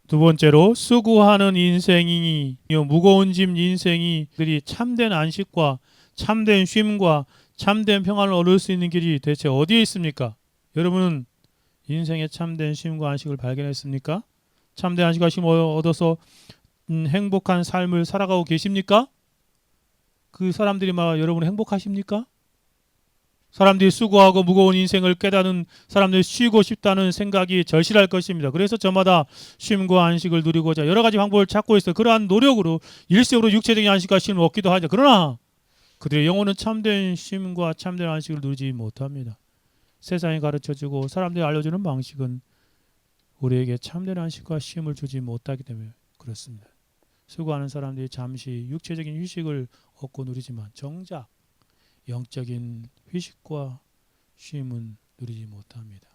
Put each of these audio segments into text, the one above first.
두 번째로 수고하는 인생이 무거운 짐 인생이 그리 참된 안식과 참된 쉼과 참된 평안을 얻을 수 있는 길이 대체 어디에 있습니까? 여러분은 인생의 참된 쉼과 안식을 발견했습니까? 참된 안식과 쉼을 얻어서 행복한 삶을 살아가고 계십니까? 그 사람들이 막 여러분 행복하십니까? 사람들이 수고하고 무거운 인생을 깨닫는 사람들이 쉬고 싶다는 생각이 절실할 것입니다. 그래서 저마다 쉼과 안식을 누리고자 여러 가지 방법을 찾고 있어요. 그러한 노력으로 일시적으로 육체적인 안식과 쉼을 얻기도 하죠. 그러나 그들의 영혼은 참된 쉼과 참된 안식을 누리지 못합니다. 세상이 가르쳐주고 사람들이 알려주는 방식은 우리에게 참된 안식과 쉼을 주지 못하기 때문에 그렇습니다. 수고하는 사람들이 잠시 육체적인 휴식을 얻고 누리지만 정작 영적인 휴식과 쉼은 누리지 못합니다.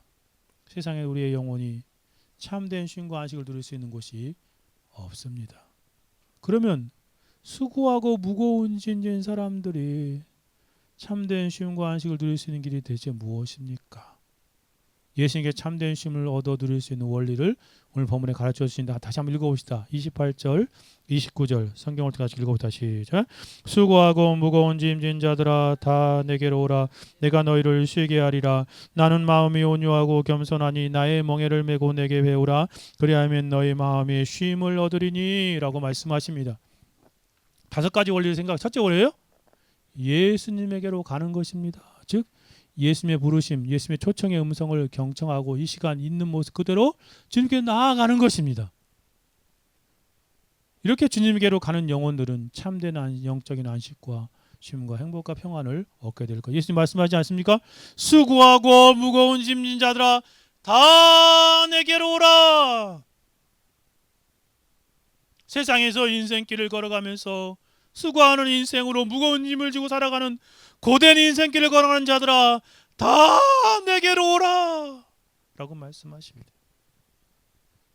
세상에 우리의 영혼이 참된 쉼과 안식을 누릴 수 있는 곳이 없습니다. 그러면 수고하고 무거운 짐 진 사람들이 참된 쉼과 안식을 누릴 수 있는 길이 대체 무엇입니까? 예수님께 참된 쉼을 얻어 누릴 수 있는 원리를 오늘 본문에 가르쳐 주신다. 다시 한번 읽어봅시다. 28절, 29절 성경을 같이 읽어봅시다. 시작. 수고하고 무거운 짐진 자들아 다 내게로 오라. 내가 너희를 쉬게 하리라. 나는 마음이 온유하고 겸손하니 나의 멍에를 메고 내게 배우라. 그리하면 너희 마음이 쉼을 얻으리니 라고 말씀하십니다. 다섯 가지 원리를 생각. 첫째 원리예요. 예수님에게로 가는 것입니다. 즉 예수님의 부르심, 예수님의 초청의 음성을 경청하고 이 시간 있는 모습 그대로 주님께 나아가는 것입니다. 이렇게 주님께로 가는 영혼들은 참된 영적인 안식과 쉼과 행복과 평안을 얻게 될 거예요. 예수님 말씀하지 않습니까? 수고하고 무거운 짐진 자들아 다 내게로 오라. 세상에서 인생길을 걸어가면서 수고하는 인생으로 무거운 짐을 지고 살아가는 고된 인생길을 걸어가는 자들아 다 내게로 오라 라고 말씀하십니다.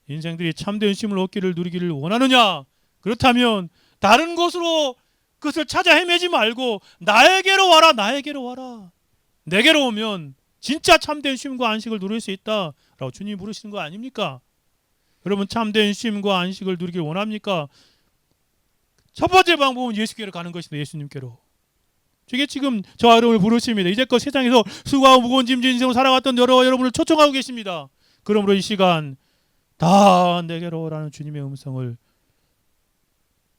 인생들이 참된 쉼을 얻기를 누리기를 원하느냐? 그렇다면 다른 곳으로 그것을 찾아 헤매지 말고 나에게로 와라. 나에게로 와라. 내게로 오면 진짜 참된 쉼과 안식을 누릴 수 있다 라고 주님이 부르시는 거 아닙니까? 여러분 참된 쉼과 안식을 누리기를 원합니까? 첫 번째 방법은 예수께로 가는 것입니다. 예수님께로. 저게 지금 저와 여러분을 부르십니다. 이제껏 세상에서 수고하고 무거운 짐진 인생으로 살아갔던 여러분을 초청하고 계십니다. 그러므로 이 시간 다 내게로 오라는 주님의 음성을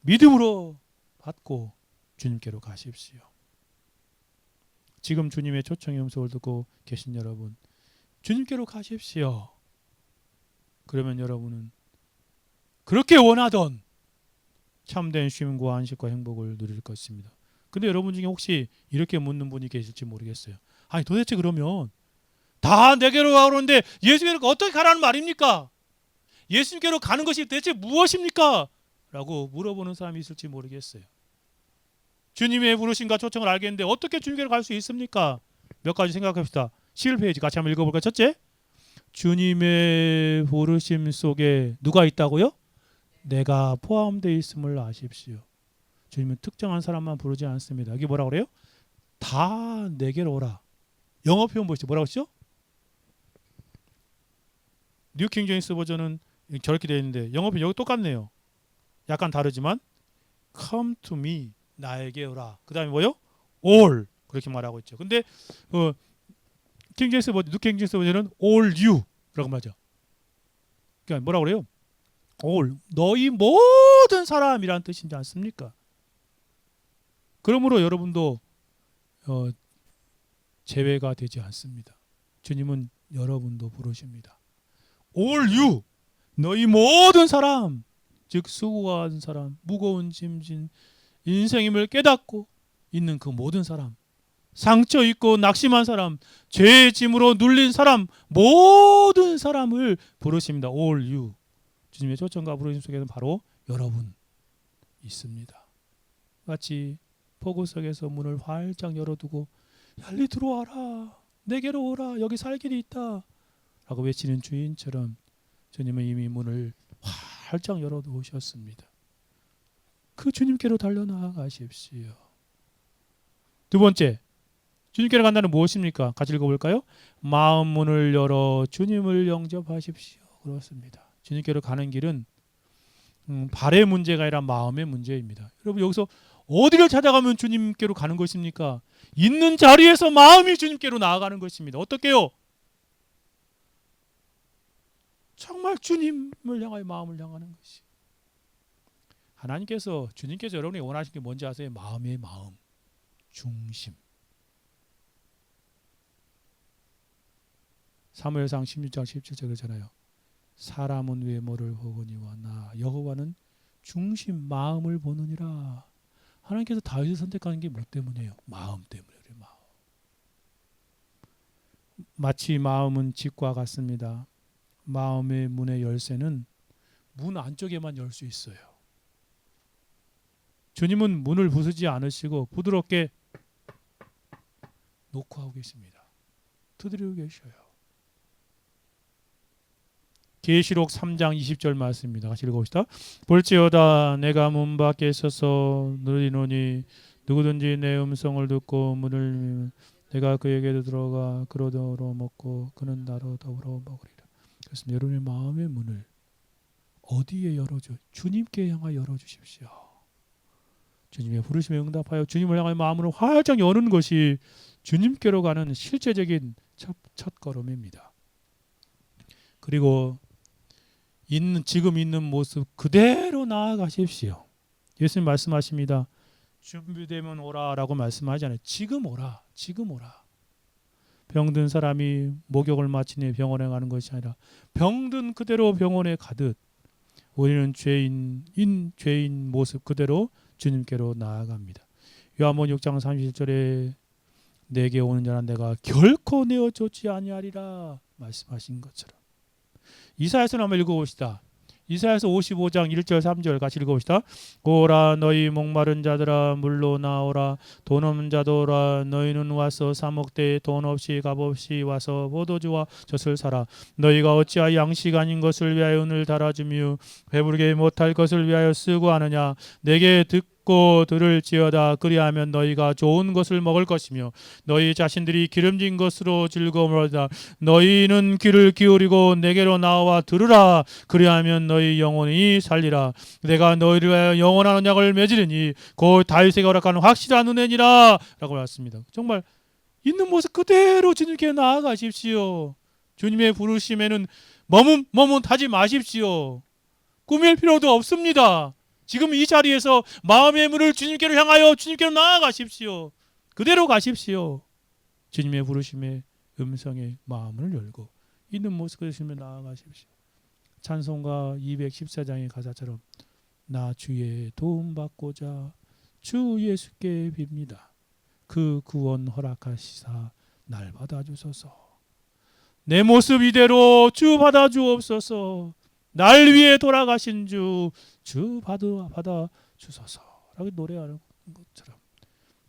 믿음으로 받고 주님께로 가십시오. 지금 주님의 초청의 음성을 듣고 계신 여러분, 주님께로 가십시오. 그러면 여러분은 그렇게 원하던 참된 쉼과 안식과 행복을 누릴 것입니다. 근데 여러분 중에 혹시 이렇게 묻는 분이 계실지 모르겠어요. 아니 도대체 그러면 다 내게로 가오는데 예수님께로 어떻게 가라는 말입니까? 예수님께로 가는 것이 대체 무엇입니까? 라고 물어보는 사람이 있을지 모르겠어요. 주님의 부르심과 초청을 알겠는데 어떻게 주님께로 갈 수 있습니까? 몇 가지 생각합시다. 11페이지 같이 한번 읽어볼까요? 첫째, 주님의 부르심 속에 누가 있다고요? 내가 포함되어 있음을 아십시오. 주님은 특정한 사람만 부르지 않습니다. 여기 뭐라고 그래요? 다 내게로 오라. 영어 표현 보시죠. 뭐라고 했죠? 뉴 킹제임스 버전은 저렇게 되어 있는데 영어 표현 여기 똑같네요. 약간 다르지만 come to me. 나에게 오라. 그 다음에 뭐요? all. 그렇게 말하고 있죠. 근데 킹제임스 버전, 뉴 킹제임스 버전은 all you 라고 말하죠. 그러니까 뭐라고 그래요? all. 너희 모든 사람이란 뜻이지 않습니까? 그러므로 여러분도 제외가 되지 않습니다. 주님은 여러분도 부르십니다. All you, 너희 모든 사람, 즉 수고한 사람, 무거운 짐진 인생임을 깨닫고 있는 그 모든 사람, 상처 있고 낙심한 사람, 죄의 짐으로 눌린 사람, 모든 사람을 부르십니다. All you. 주님의 초청과 부르심 속에는 바로 여러분 있습니다. 같이 포구 속에서 문을 활짝 열어두고 빨리 들어와라. 내게로 오라. 여기 살 길이 있다. 라고 외치는 주인처럼 주님은 이미 문을 활짝 열어두셨습니다. 그 주님께로 달려나가십시오. 두 번째, 주님께로 간다는 무엇입니까? 같이 읽어볼까요? 마음 문을 열어 주님을 영접하십시오. 그렇습니다. 주님께로 가는 길은 발의 문제가 아니라 마음의 문제입니다. 여러분 여기서 어디를 찾아가면 주님께로 가는 것입니까? 있는 자리에서 마음이 주님께로 나아가는 것입니다. 어떻게요? 정말 주님을 향하여 마음을 향하는 것이. 주님께서 여러분이 원하시는 게 뭔지 아세요? 마음의 마음, 중심. 사무엘상 16장 17절 그러잖아요. 사람은 외모를 보거니와 나 여호와는 중심 마음을 보느니라. 하나님께서 다윗을 선택하는 게 뭐 때문이에요? 마음 때문이에요. 마음. 마치 마음은 집과 같습니다. 마음의 문의 열쇠는 문 안쪽에만 열 수 있어요. 주님은 문을 부수지 않으시고 부드럽게 놓고 하고 계십니다. 두드리고 계셔요. 계시록 3장 20절 말씀입니다. 같이 읽어봅시다. 볼지어다 내가 문 밖에 서서 누리노니 누구든지 내 음성을 듣고 문을 열면 내가 그에게도 들어가 그로 더불어 먹고 그는 나로 더불어 먹으리라. 그래서 여러분의 마음의 문을 어디에 열어줘? 주님께 향하여 열어주십시오. 주님의 부르심에 응답하여 주님을 향하여 마음을 활짝 여는 것이 주님께로 가는 실제적인 첫 걸음입니다. 그리고 지금 있는 모습 그대로 나아가십시오. 예수님 말씀하십니다. 준비되면 오라라고 말씀하잖아요. 지금 오라. 지금 오라. 병든 사람이 목욕을 마치니 병원에 가는 것이 아니라 병든 그대로 병원에 가듯 우리는 죄인 모습 그대로 주님께로 나아갑니다. 요한복음 6장 37절에 내게 오는 자는 내가 결코 내어 쫓지 아니하리라 말씀하신 것처럼. 이사야서를 한번 읽어봅시다. 이사야서 55장 1절 3절 같이 읽어봅시다. 오라 너희 목마른 자들아 물로 나오라 돈 없는 자도 오라 너희는 와서 사 먹되 돈 없이 값 없이 와서 포도주와 젖을 사라. 너희가 어찌하여 양식 아닌 것을 위하여 은을 달아주며 배부르게 못할 것을 위하여 쓰고 하느냐. 내게 듣고 들을지어다. 그리하면 너희가 좋은 것을 먹을 것이며 너희 자신들이 기름진 것으로 즐거움을 얻으라. 너희는 귀를 기울이고 내게로 나와 들으라. 그리하면 너희 영혼이 살리라. 내가 너희를 위하여 영원한 언약을 맺으리니 곧 다윗에게 허락하는 확실한 은혜니라 라고 말했습니다. 정말 있는 모습 그대로 주님께 나아가십시오. 주님의 부르심에는 머뭇하지 마십시오. 꾸밀 필요도 없습니다. 지금 이 자리에서 마음의 문을 주님께로 향하여 주님께로 나아가십시오. 그대로 가십시오. 주님의 부르심의 음성에 마음을 열고 있는 모습 그대로 나아가십시오. 찬송가 214장의 가사처럼 나 주의 도움 받고자 주 예수께 빕니다. 그 구원 허락하시사 날 받아주소서. 내 모습 이대로 주 받아주옵소서. 날 위해 돌아가신 주 받아주소서 라고 노래하는 것처럼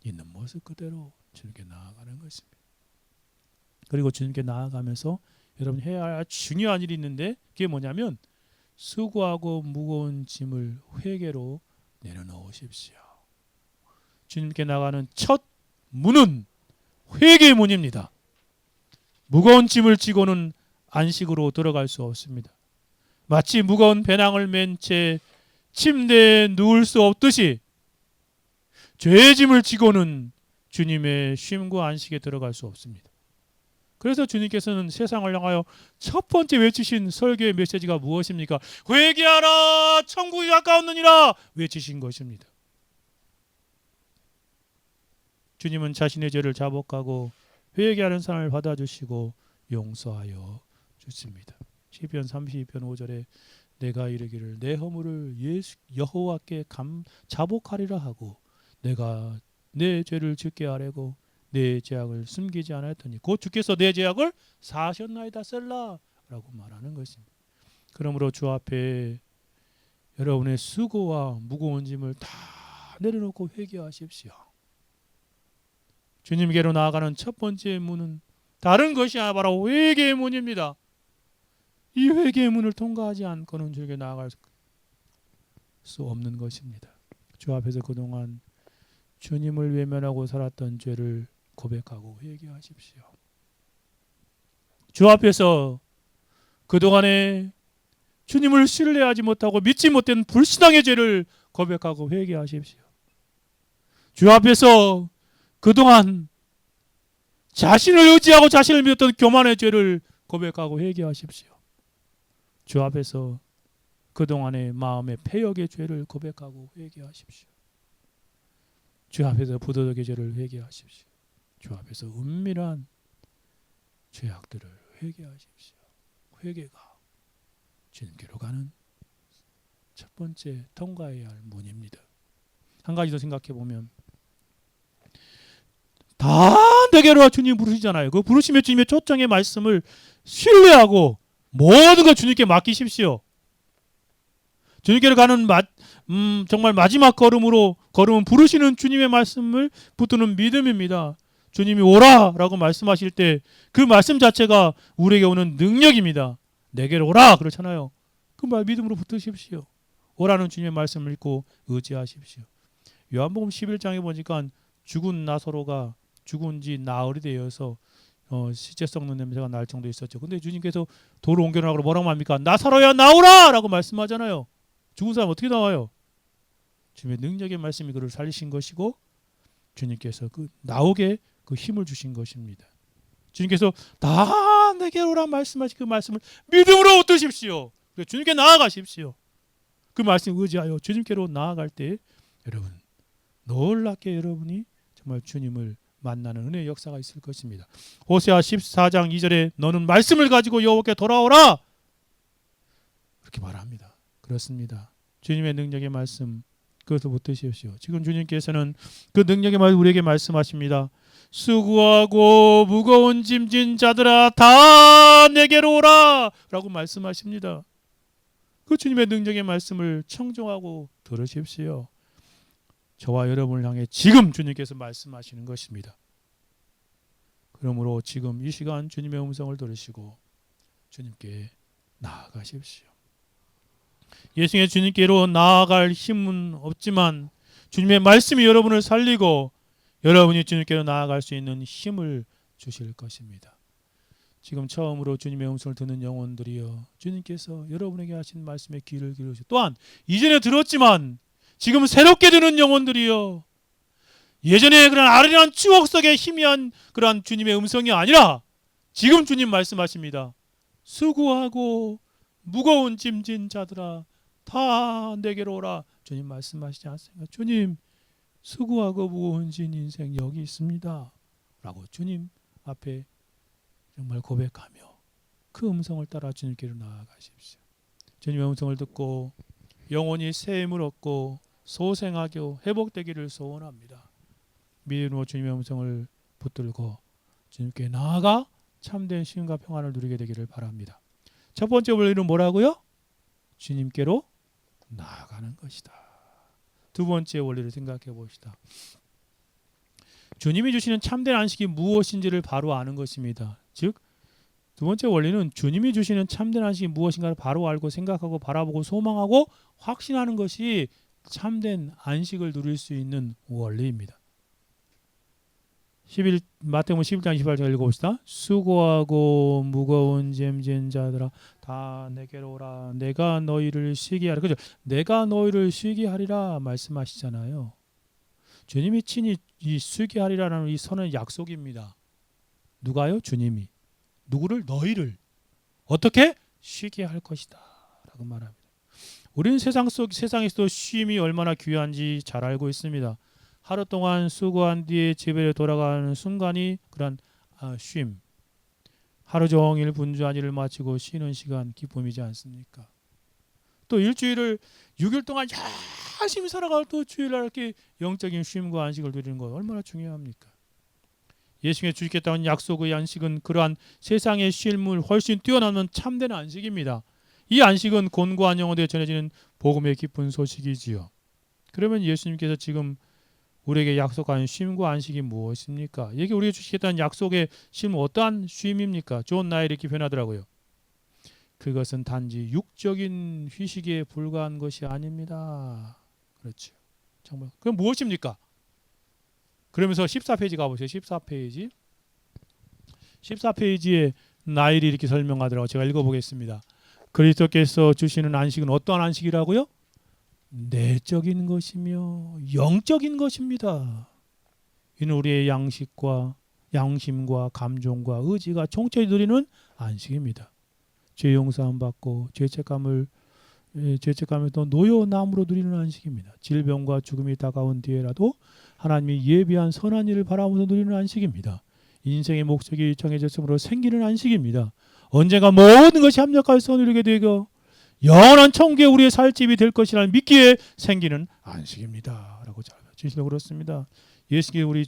있는 모습 그대로 주님께 나아가는 것입니다. 그리고 주님께 나아가면서 여러분 해야 할 중요한 일이 있는데 그게 뭐냐면 수고하고 무거운 짐을 회개로 내려놓으십시오. 주님께 나가는 첫 문은 회개의 문입니다. 무거운 짐을 지고는 안식으로 들어갈 수 없습니다. 마치 무거운 배낭을 맨 채 침대에 누울 수 없듯이 죄의 짐을 지고는 주님의 쉼과 안식에 들어갈 수 없습니다. 그래서 주님께서는 세상을 향하여 첫 번째 외치신 설교의 메시지가 무엇입니까? 회개하라 천국이 가까웠느니라 외치신 것입니다. 주님은 자신의 죄를 자복하고 회개하는 사람을 받아주시고 용서하여 주십니다. 시편 32편 5절에 내가 이르기를 내 허물을 여호와께 자복하리라 하고 내가 내 죄를 짓게 하려고 내 죄악을 숨기지 않았더니 곧 주께서 내 죄악을 사하셨나이다 셀라 라고 말하는 것입니다. 그러므로 주 앞에 여러분의 수고와 무거운 짐을 다 내려놓고 회개하십시오. 주님께로 나아가는 첫 번째 문은 다른 것이 아니라 바로 회개의 문입니다. 이 회개의 문을 통과하지 않고는 주에게 나아갈 수 없는 것입니다. 주 앞에서 그동안 주님을 외면하고 살았던 죄를 고백하고 회개하십시오. 주 앞에서 그동안에 주님을 신뢰하지 못하고 믿지 못한 불신앙의 죄를 고백하고 회개하십시오. 주 앞에서 그동안 자신을 의지하고 자신을 믿었던 교만의 죄를 고백하고 회개하십시오. 주 앞에서 그동안의 마음의 패역의 죄를 고백하고 회개하십시오. 주 앞에서 부도덕의 죄를 회개하십시오. 주 앞에서 은밀한 죄악들을 회개하십시오. 회개가 주님께로 가는 첫 번째 통과해야 할 문입니다. 한 가지 더 생각해 보면 다 내게로 와 주님 부르시잖아요. 그 부르심의 주님의 초청의 말씀을 신뢰하고 모든 걸 주님께 맡기십시오. 주님께로 가는 정말 마지막 걸음은 부르시는 주님의 말씀을 붙드는 믿음입니다. 주님이 오라라고 말씀하실 때 그 말씀 자체가 우리에게 오는 능력입니다. 내게로 오라 그렇잖아요. 그 말 믿음으로 붙드십시오. 오라는 주님의 말씀을 믿고 의지하십시오. 요한복음 11장에 보니까 죽은 나사로가 죽은 지 나흘이 되어서 시체 썩는 냄새가 날 정도 있었죠. 근데 주님께서 돌을 옮겨놓으라고 뭐라고 합니까? 나사로야 나오라! 라고 말씀하잖아요. 죽은 사람 어떻게 나와요? 주님의 능력의 말씀이 그를 살리신 것이고 주님께서 그 나오게 그 힘을 주신 것입니다. 주님께서 다 내게로 오라 말씀하신 그 말씀을 믿음으로 얻으십시오. 주님께 나아가십시오. 그 말씀 의지하여 주님께로 나아갈 때 여러분 놀랍게 여러분이 정말 주님을 만나는 은혜의 역사가 있을 것입니다. 호세아 14장 2절에 너는 말씀을 가지고 여호와께 돌아오라 그렇게 말합니다. 그렇습니다. 주님의 능력의 말씀 그것을 붙드십시오. 지금 주님께서는 그 능력의 말 우리에게 말씀하십니다. 수고하고 무거운 짐진 자들아 다 내게로 오라 라고 말씀하십니다. 그 주님의 능력의 말씀을 청종하고 들으십시오. 저와 여러분을 향해 지금 주님께서 말씀하시는 것입니다. 그러므로 지금 이 시간 주님의 음성을 들으시고 주님께 나아가십시오. 예수님의 주님께로 나아갈 힘은 없지만 주님의 말씀이 여러분을 살리고 여러분이 주님께로 나아갈 수 있는 힘을 주실 것입니다. 지금 처음으로 주님의 음성을 듣는 영혼들이여 주님께서 여러분에게 하신 말씀에 귀를 기울이시고 또한 이전에 들었지만 지금 새롭게 듣는 영혼들이여 예전에 그런 아련한 추억 속에 희미한 그러한 주님의 음성이 아니라 지금 주님 말씀하십니다. 수고하고 무거운 짐진 자들아 다 내게로 오라. 주님 말씀하시지 않습니까? 주님 수고하고 무거운 짐 인생 여기 있습니다 라고 주님 앞에 정말 고백하며 그 음성을 따라 주님께로 나아가십시오. 주님의 음성을 듣고 영혼이 새 힘을 얻고 소생하게 회복되기를 소원합니다. 믿음으로 주님의 음성을 붙들고 주님께 나아가 참된 쉼과 평안을 누리게 되기를 바랍니다. 첫 번째 원리는 뭐라고요? 주님께로 나아가는 것이다. 두 번째 원리를 생각해 봅시다. 주님이 주시는 참된 안식이 무엇인지를 바로 아는 것입니다. 즉, 두 번째 원리는 주님이 주시는 참된 안식이 무엇인가를 바로 알고 생각하고 바라보고 소망하고 확신하는 것이 참된 안식을 누릴 수 있는 원리입니다. 마태복음 11장 28절 읽어봅시다. 수고하고 무거운 짐진 자들아 다 내게로 오라. 내가 너희를 쉬게 하리라. 그죠? 내가 너희를 쉬게 하리라 말씀하시잖아요. 주님이 친히 이 쉬게 하리라는 이 선언의 약속입니다. 누가요? 주님이. 누구를? 너희를. 어떻게? 쉬게 할 것이다 라고 말합니다. 우리는 세상에서도 쉼이 얼마나 귀한지 잘 알고 있습니다. 하루 동안 수고한 뒤에 집에 돌아가는 순간이 그런 쉼. 하루 종일 분주한 일을 마치고 쉬는 시간 기쁨이지 않습니까? 또 일주일을 6일 동안 열심히 살아갈 또 주일날 이렇게 영적인 쉼과 안식을 누리는 것 얼마나 중요합니까? 예수님의 주시겠다는 약속의 안식은 그러한 세상의 쉼을 훨씬 뛰어넘는 참된 안식입니다. 이 안식은 곤고한 영혼에 전해지는 복음의 기쁜 소식이지요. 그러면 예수님께서 지금 우리에게 약속한 쉼과 안식이 무엇입니까? 이게 우리에게 주시겠다는 약속의 쉼은 어떠한 쉼입니까? 존 나일이 이렇게 표현하더라고요. 그것은 단지 육적인 휴식에 불과한 것이 아닙니다. 그렇죠. 정말. 그럼 무엇입니까? 그러면서 14페이지 가보세요. 14페이지. 14페이지에 나일이 이렇게 설명하더라고요. 제가 읽어보겠습니다. 그리스도께서 주시는 안식은 어떠한 안식이라고요? 내적인 것이며 영적인 것입니다. 이는 우리의 양심과 감정과 의지가 총체히 누리는 안식입니다. 죄 용서함 받고 죄책감에서 노여남으로 누리는 안식입니다. 질병과 죽음이 다가온 뒤에라도 하나님이 예비한 선한 일을 바라보면서 누리는 안식입니다. 인생의 목적이 정해졌으므로 생기는 안식입니다. 언젠가 모든 것이 합력하여서 누리게 되고 영원한 천국에 우리의 살 집이 될 것이라는 믿기에 생기는 안식입니다. 라고 잘 진실로 그렇습니다. 예수님께 우리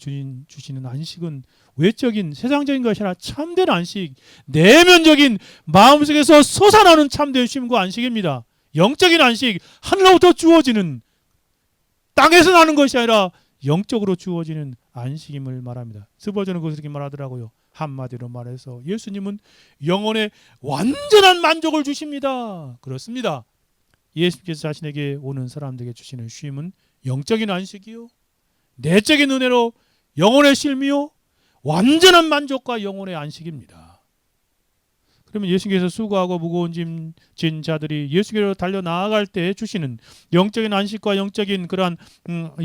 주시는 안식은 외적인 세상적인 것이 아니라 참된 안식, 내면적인 마음속에서 솟아나는 참된 쉼과 안식입니다. 영적인 안식, 하늘로부터 주어지는, 땅에서 나는 것이 아니라 영적으로 주어지는 안식임을 말합니다. 스버전은 그것을 이렇게 말하더라고요. 한마디로 말해서 예수님은 영혼의 완전한 만족을 주십니다. 그렇습니다. 예수님께서 자신에게 오는 사람들에게 주시는 쉼은 영적인 안식이요, 내적인 은혜로 영혼의 쉼이요, 완전한 만족과 영혼의 안식입니다. 그러면 예수님께서 수고하고 무거운 짐 진 자들이 예수께로 달려 나아갈 때 주시는 영적인 안식과 영적인 그러한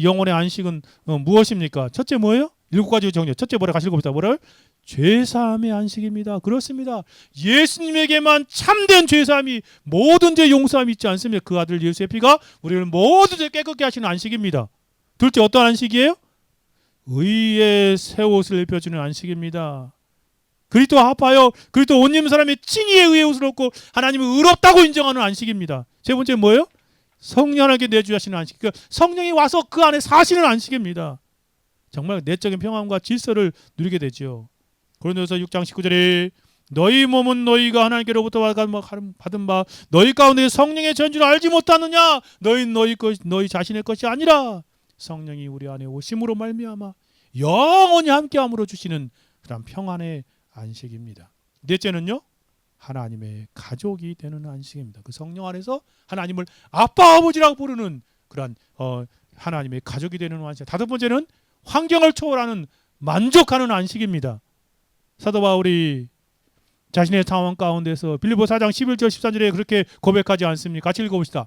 영혼의 안식은 무엇입니까? 첫째 뭐예요? 7가지 정리. 첫째 뭐라 같이 읽어봅시다. 뭐라요? 죄사함의 안식입니다. 그렇습니다. 예수님에게만 참된 죄사함이, 모든 죄 용서함이 있지 않습니까? 그 아들 예수의 피가 우리를 모든 죄 깨끗게 하시는 안식입니다. 둘째 어떤 안식이에요? 의의 새 옷을 입혀주는 안식입니다. 그리스도 합하여 그리스도 옷 입은 사람이 칭의의 의의 옷을 얻고 하나님을 의롭다고 인정하는 안식입니다. 세 번째 뭐예요? 성령에게 내주하시는 안식. 그러니까 성령이 와서 그 안에 사시는 안식입니다. 정말 내적인 평안과 질서를 누리게 되죠. 고린도서 6장 19절에 너희 몸은 너희가 하나님께로부터 받은 바 너희 가운데 성령의 전주를 알지 못하느냐? 너희 자신의 것이 아니라 성령이 우리 안에 오심으로 말미암아 영원히 함께함으로 주시는 그런 평안의 안식입니다. 넷째는요, 하나님의 가족이 되는 안식입니다. 그 성령 안에서 하나님을 아빠 아버지라고 부르는 그런 하나님의 가족이 되는 안식. 다섯 번째는 환경을 초월하는 만족하는 안식입니다. 사도 바울이 자신의 상황 가운데서 빌립보 4장 11절 13절에 그렇게 고백하지 않습니까? 같이 읽어봅시다.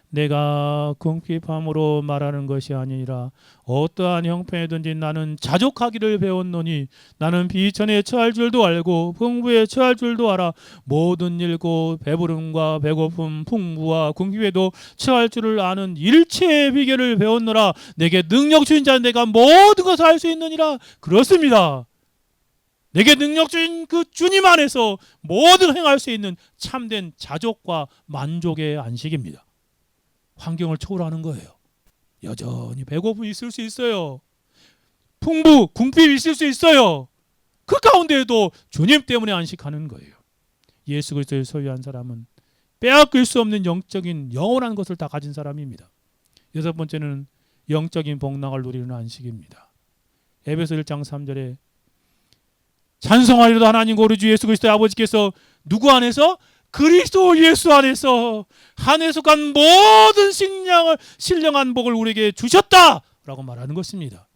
내가 궁핍함으로 말하는 것이 아니라 어떠한 형편이든지 나는 자족하기를 배웠노니 나는 비천에 처할 줄도 알고 풍부에 처할 줄도 알아 모든 일고 배부름과 배고픔 풍부와 궁핍에도 처할 줄을 아는 일체의 비결을 배웠노라. 내게 능력 주신 자는 내가 모든 것을 할 수 있느니라. 그렇습니다. 내게 능력 주신 그 주님 안에서 모든 행할 수 있는 참된 자족과 만족의 안식입니다. 환경을 초월하는 거예요. 여전히 배고픔이 있을 수 있어요. 풍부, 궁핍이 있을 수 있어요. 그 가운데에도 주님 때문에 안식하는 거예요. 예수 그리스도를 소유한 사람은 빼앗길 수 없는 영적인 영원한 것을 다 가진 사람입니다. 여섯 번째는 영적인 복락을 누리는 안식입니다. 에베소 1장 3절에 찬송하리로다 하나님과 우리 주 예수 그리스도의 아버지께서 누구 안에서? 그리스도 예수 안에서 한 속한 모든 신령한 복을 우리에게 주셨다라고 말하는 것입니다.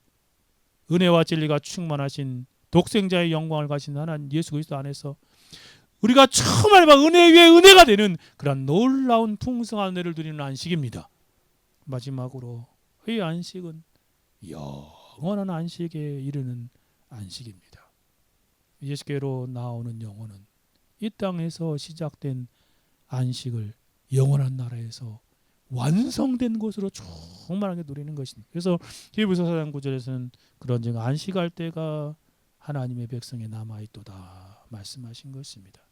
은혜와 진리가 충만하신 독생자의 영광을 가진 하나님 예수 그리스도 안에서 우리가 처음 알바 은혜 위에 은혜가 되는 그런 놀라운 풍성한 은혜를 누리는 안식입니다. 마지막으로 이 안식은 영원한 안식에 이르는 안식입니다. 예수께로 나오는 영혼은 이 땅에서 시작된 안식을 영원한 나라에서 완성된 곳으로 충만하게 누리는 것입니다. 그래서 히브리서 4장 9절에서는 그런즉 안식할 때가 하나님의 백성에 남아있도다 말씀하신 것입니다.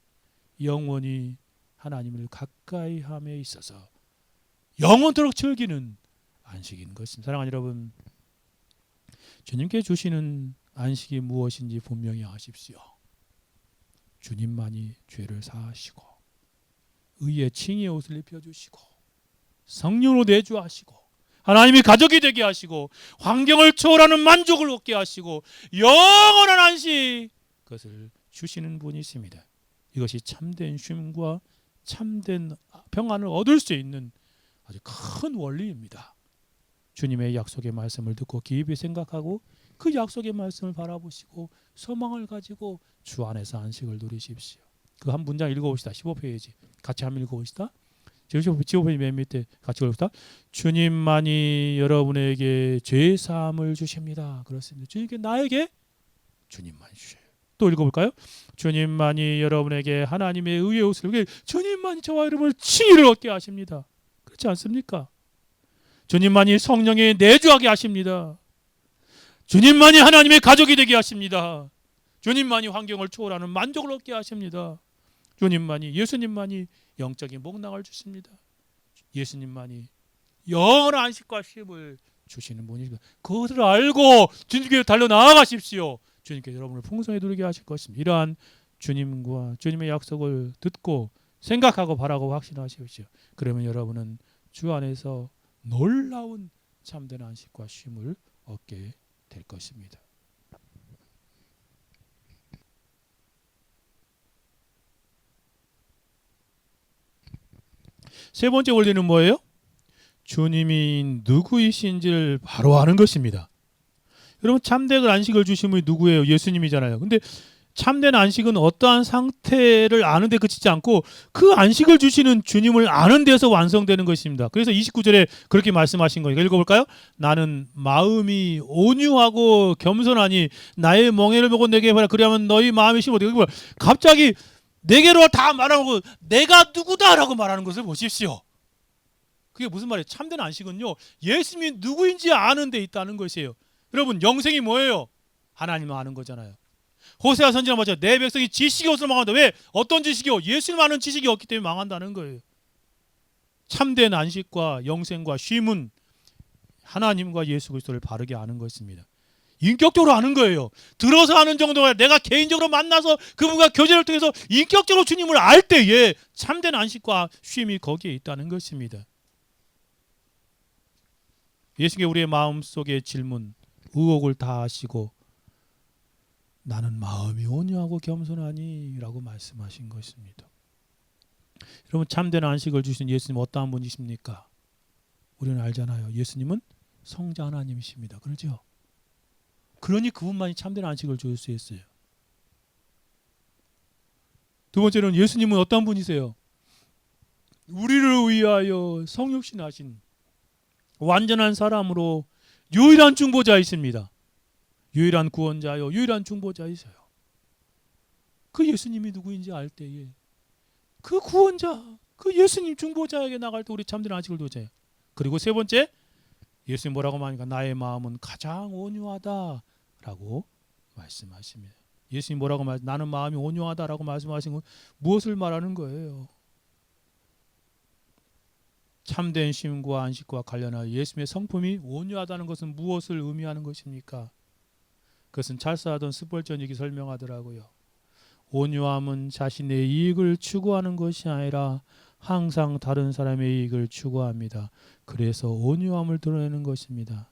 영원히 하나님을 가까이 함에 있어서 영원토록 즐기는 안식인 것입니다. 사랑하는 여러분, 주님께 주시는 안식이 무엇인지 분명히 아십시오. 주님만이 죄를 사하시고 의의 칭의의 옷을 입혀주시고 성령으로 내주하시고 하나님이 가족이 되게 하시고 환경을 초월하는 만족을 얻게 하시고 영원한 안식 그것을 주시는 분이십니다. 이것이 참된 쉼과 참된 평안을 얻을 수 있는 아주 큰 원리입니다. 주님의 약속의 말씀을 듣고 깊이 생각하고 그 약속의 말씀을 바라보시고 소망을 가지고 주 안에서 안식을 누리십시오. 그 한 문장 읽어봅시다. 15페이지. 같이 한번 읽어봅시다. 15페이지 맨 밑에 같이 읽어봅시다. 주님만이 여러분에게 죄사함을 주십니다. 그렇습니다. 주님께 나에게 주님만이 주셔요. 또 읽어볼까요? 주님만이 여러분에게 하나님의 의의 옷을 주님만이 저와 여러분을 칭의를 얻게 하십니다. 그렇지 않습니까? 주님만이 성령에 내주하게 하십니다. 주님만이 하나님의 가족이 되게 하십니다. 주님만이 환경을 초월하는 만족을 얻게 하십니다. 주님만이, 예수님만이 영적인 목락을 주십니다. 예수님만이 영원한 안식과 쉼을 주시는 분이십니다. 그것을 알고 주님께 달려나아가십시오. 주님께 여러분을 풍성히 누리게 하실 것입니다. 이러한 주님과 주님의 약속을 듣고 생각하고 바라고 확신하십시오. 그러면 여러분은 주 안에서 놀라운 참된 안식과 쉼을 얻게 될 것입니다. 세 번째 원리는 뭐예요? 주님이 누구이신지를 바로 아는 것입니다. 여러분, 참된 안식을 주신 분이 누구예요? 예수님이잖아요. 근데 참된 안식은 어떠한 상태를 아는 데 그치지 않고 그 안식을 주시는 주님을 아는 데서 완성되는 것입니다. 그래서 29절에 그렇게 말씀하신 거예요. 읽어볼까요? 나는 마음이 온유하고 겸손하니 나의 멍에를 보고 내게 해봐라. 그리하면 너희 마음이 심어도 갑자기 내게로 다 말하고 내가 누구다라고 말하는 것을 보십시오. 그게 무슨 말이에요? 참된 안식은요, 예수님이 누구인지 아는 데 있다는 것이에요. 여러분, 영생이 뭐예요? 하나님을 아는 거잖아요. 호세아 선지자 맞죠? 내 백성이 지식이 없어서 망한다. 왜? 어떤 지식이요? 예수님 아는 지식이 없기 때문에 망한다는 거예요. 참된 안식과 영생과 쉼은 하나님과 예수 그리스도를 바르게 아는 것입니다. 인격적으로 아는 거예요. 들어서 아는 정도가 아니라 내가 개인적으로 만나서 그분과 교제를 통해서 인격적으로 주님을 알 때에 참된 안식과 쉼이 거기에 있다는 것입니다. 예수님께 우리의 마음속의 질문, 의혹을 다 아시고 나는 마음이 온유하고 겸손하니 라고 말씀하신 것입니다. 여러분, 참된 안식을 주신 예수님 어떠한 분이십니까? 우리는 알잖아요. 예수님은 성자 하나님이십니다. 그렇죠? 그러니 그분만이 참된 안식을 줄 수 있어요. 두 번째로는 예수님은 어떤 분이세요? 우리를 위하여 성육신하신 완전한 사람으로 유일한 중보자이십니다. 유일한 구원자요, 유일한 중보자이세요. 그 예수님이 누구인지 알 때에 그 구원자, 그 예수님 중보자에게 나갈 때 우리 참된 안식을 주세요. 그리고 세 번째, 예수님 뭐라고 말하니까 나의 마음은 가장 온유하다라고 말씀하십니다. 예수님 뭐라고 나는 마음이 온유하다라고 말씀하신 건 무엇을 말하는 거예요? 참된 쉼과 안식과 관련하여 예수님의 성품이 온유하다는 것은 무엇을 의미하는 것입니까? 그것은 찰스하던 스펄전이 설명하더라고요. 온유함은 자신의 이익을 추구하는 것이 아니라 항상 다른 사람의 이익을 추구합니다. 그래서 온유함을 드러내는 것입니다.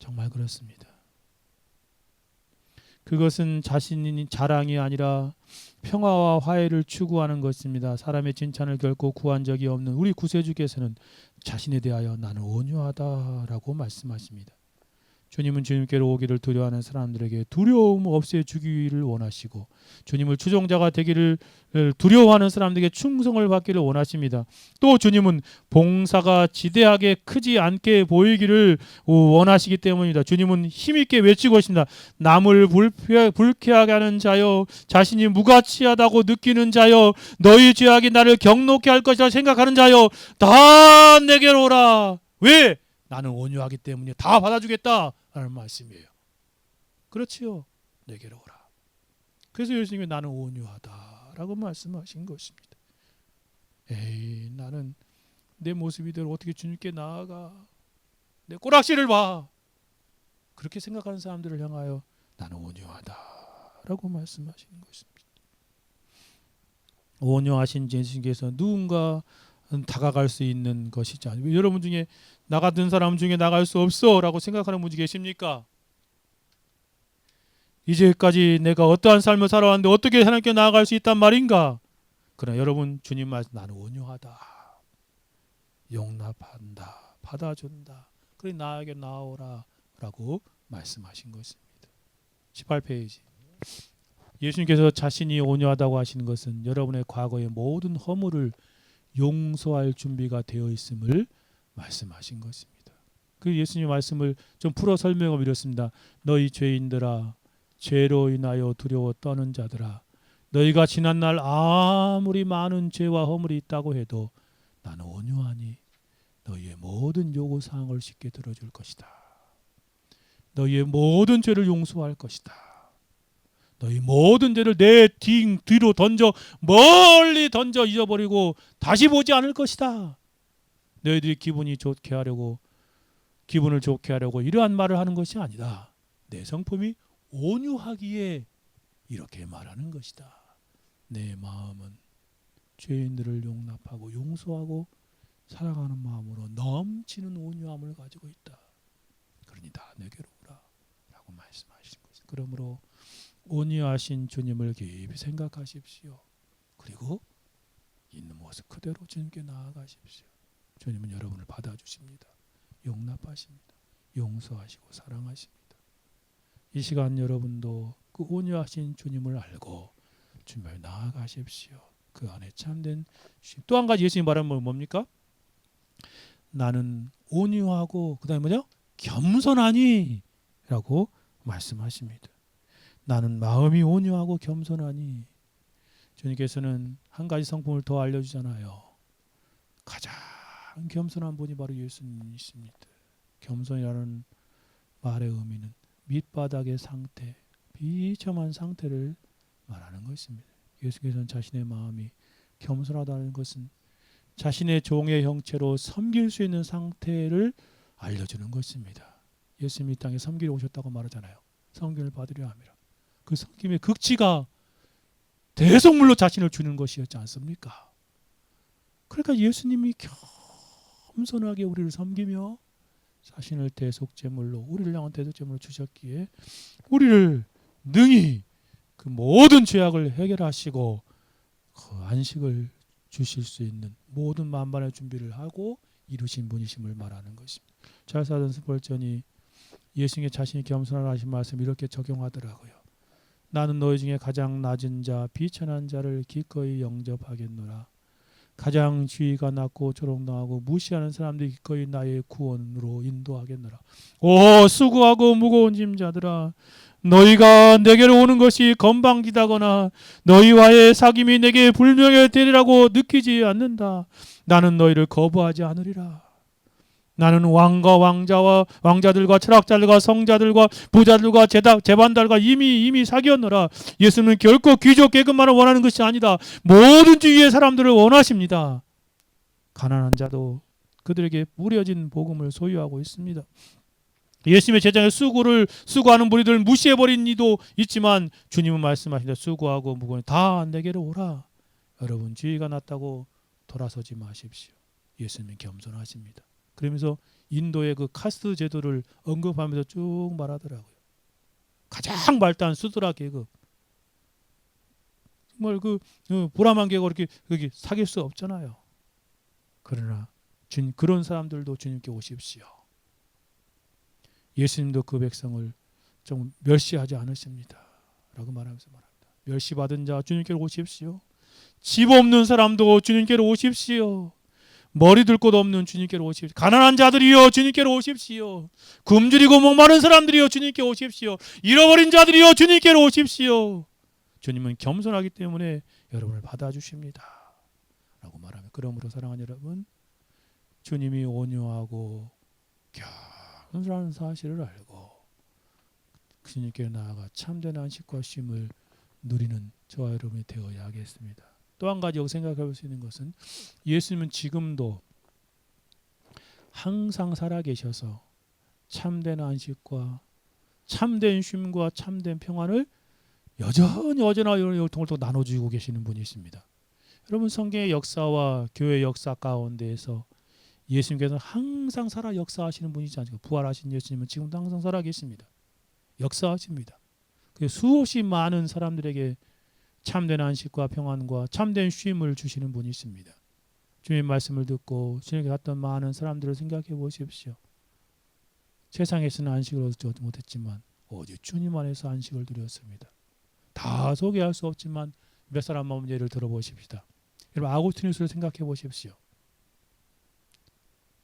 정말 그렇습니다. 그것은 자신이 자랑이 아니라 평화와 화해를 추구하는 것입니다. 사람의 칭찬을 결코 구한 적이 없는 우리 구세주께서는 자신에 대하여 나는 온유하다라고 말씀하십니다. 주님은 주님께로 오기를 두려워하는 사람들에게 두려움 없애주기를 원하시고 주님을 추종자가 되기를 두려워하는 사람들에게 충성을 받기를 원하십니다. 또 주님은 봉사가 지대하게 크지 않게 보이기를 원하시기 때문입니다. 주님은 힘있게 외치고 있습니다. 남을 불쾌하게 하는 자여, 자신이 무가치하다고 느끼는 자여, 너희 죄악이 나를 경록케 할 것이라 생각하는 자여, 다 내게로 오라. 왜? 나는 온유하기 때문에 다 받아주겠다 라는 말씀이에요. 그렇지요. 내게로 오라. 그래서 예수님이 나는 온유하다라고 말씀하신 것입니다. 에이, 나는 내 모습이대로 어떻게 주님께 나아가? 내 꼬락지를 봐. 그렇게 생각하는 사람들을 향하여 나는 온유하다라고 말씀하시는 것입니다. 온유하신 예수님께서 누군가 다가갈 수 있는 것이지 않습니까? 여러분 중에 나 같은 사람 중에 나갈 수 없어 라고 생각하는 분이 계십니까? 이제까지 내가 어떠한 삶을 살아왔는데 어떻게 하나님께 나아갈 수 있단 말인가? 그러나 여러분, 주님 말씀 나는 온유하다, 용납한다, 받아준다, 그래 나에게 나오라 라고 말씀하신 것입니다. 18페이지 예수님께서 자신이 온유하다고 하시는 것은 여러분의 과거의 모든 허물을 용서할 준비가 되어 있음을 말씀하신 것입니다. 그 예수님 말씀을 좀 풀어 설명하면 이렇습니다. 너희 죄인들아, 죄로 인하여 두려워 떠는 자들아, 너희가 지난날 아무리 많은 죄와 허물이 있다고 해도 나는 온유하니 너희의 모든 요구사항을 쉽게 들어줄 것이다. 너희의 모든 죄를 용서할 것이다. 너희 모든 죄를 내 뒤로 던져 멀리 던져 잊어버리고 다시 보지 않을 것이다. 너희들이 기분을 좋게 하려고 이러한 말을 하는 것이 아니다. 내 성품이 온유하기에 이렇게 말하는 것이다. 내 마음은 죄인들을 용납하고 용서하고 사랑하는 마음으로 넘치는 온유함을 가지고 있다. 그러니 다 내게로 오라 라고 말씀하신 것입니다. 그러므로 온유하신 주님을 깊이 생각하십시오. 그리고 있는 모습 그대로 주님께 나아가십시오. 주님은 여러분을 받아주십니다. 용납하십니다. 용서하시고 사랑하십니다. 이 시간 여러분도 그 온유하신 주님을 알고 주님을 나아가십시오. 그 안에 참된 쉼. 또 한 가지 예수님 말하는 건 뭡니까? 나는 온유하고 그 다음에 뭐죠? 겸손하니 라고 말씀하십니다. 나는 마음이 온유하고 겸손하니. 주님께서는 한 가지 성품을 더 알려주잖아요. 가장 겸손한 분이 바로 예수님이십니다. 겸손이라는 말의 의미는 밑바닥의 상태, 비참한 상태를 말하는 것입니다. 예수께서는 자신의 마음이 겸손하다는 것은 자신의 종의 형체로 섬길 수 있는 상태를 알려주는 것입니다. 예수님이 이 땅에 섬기러 오셨다고 말하잖아요. 섬김을 받으려 함이라. 그 섬김의 극치가 대속물로 자신을 주는 것이었지 않습니까? 그러니까 예수님이 겸손하게 우리를 섬기며 자신을 대속제물로, 우리를 향한 대속제물로 주셨기에 우리를 능히 그 모든 죄악을 해결하시고 그 안식을 주실 수 있는 모든 만반의 준비를 하고 이루신 분이심을 말하는 것입니다. 찰스 스펄전이 예수님의 자신이 겸손하라 하신 말씀 이렇게 적용하더라고요. 나는 너희 중에 가장 낮은 자, 비천한 자를 기꺼이 영접하겠노라. 가장 지위가 낮고 조롱당하고 무시하는 사람들이 기꺼이 나의 구원으로 인도하겠노라. 오 수고하고 무거운 짐자들아, 너희가 내게로 오는 것이 건방지다거나 너희와의 사귐이 내게 불명예 되리라고 느끼지 않는다. 나는 너희를 거부하지 않으리라. 나는 왕과 왕자들과 철학자들과 성자들과 부자들과 재반달과 이미 사귀었노라. 예수는 결코 귀족 계급만을 원하는 것이 아니다. 모든 주위의 사람들을 원하십니다. 가난한 자도 그들에게 뿌려진 복음을 소유하고 있습니다. 예수님의 제자의 수고하는 무리들을 무시해버린 이도 있지만 주님은 말씀하신다. 수고하고 무거운 다 내게로 오라. 여러분 지위가 낮다고 돌아서지 마십시오. 예수님은 겸손하십니다. 그러면서 인도의 그 카스트 제도를 언급하면서 쭉 말하더라고요. 가장 말단 수드라 계급. 정말 그 보라만 계급 이렇게 사귈 수 없잖아요. 그러나 그런 사람들도 주님께 오십시오. 예수님도 그 백성을 좀 멸시하지 않으십니다. 라고 말하면서 말합니다. 멸시받은 자 주님께로 오십시오. 집 없는 사람도 주님께로 오십시오. 머리 둘 곳 없는 주님께로 오십시오. 가난한 자들이여 주님께로 오십시오. 굶주리고 목마른 사람들이여 주님께 오십시오. 잃어버린 자들이여 주님께로 오십시오. 주님은 겸손하기 때문에 여러분을 받아주십니다. 라고 말하면, 그러므로 사랑하는 여러분, 주님이 온유하고 겸손한 사실을 알고 주님께 나아가 참된 안식과 쉼을 누리는 저와 여러분이 되어야 하겠습니다. 또 한 가지 생각해 볼 수 있는 것은 예수님은 지금도 항상 살아계셔서 참된 안식과 참된 쉼과 참된 평안을 여전히 통을 나눠주고 계시는 분이 있습니다. 여러분 성경의 역사와 교회의 역사 가운데에서 예수님께서는 항상 살아 역사하시는 분이지 않습니까? 부활하신 예수님은 지금도 항상 살아 계십니다. 역사하십니다. 수없이 많은 사람들에게 참된 안식과 평안과 참된 쉼을 주시는 분이 있습니다. 주님의 말씀을 듣고 주님께 갔던 많은 사람들을 생각해 보십시오. 세상에서는 안식을 얻지 못했지만 오직 주님 안에서 안식을 누렸습니다. 다 소개할 수 없지만 몇 사람만 예를 들어보십시다. 여러분 아구스티누스를 생각해 보십시오.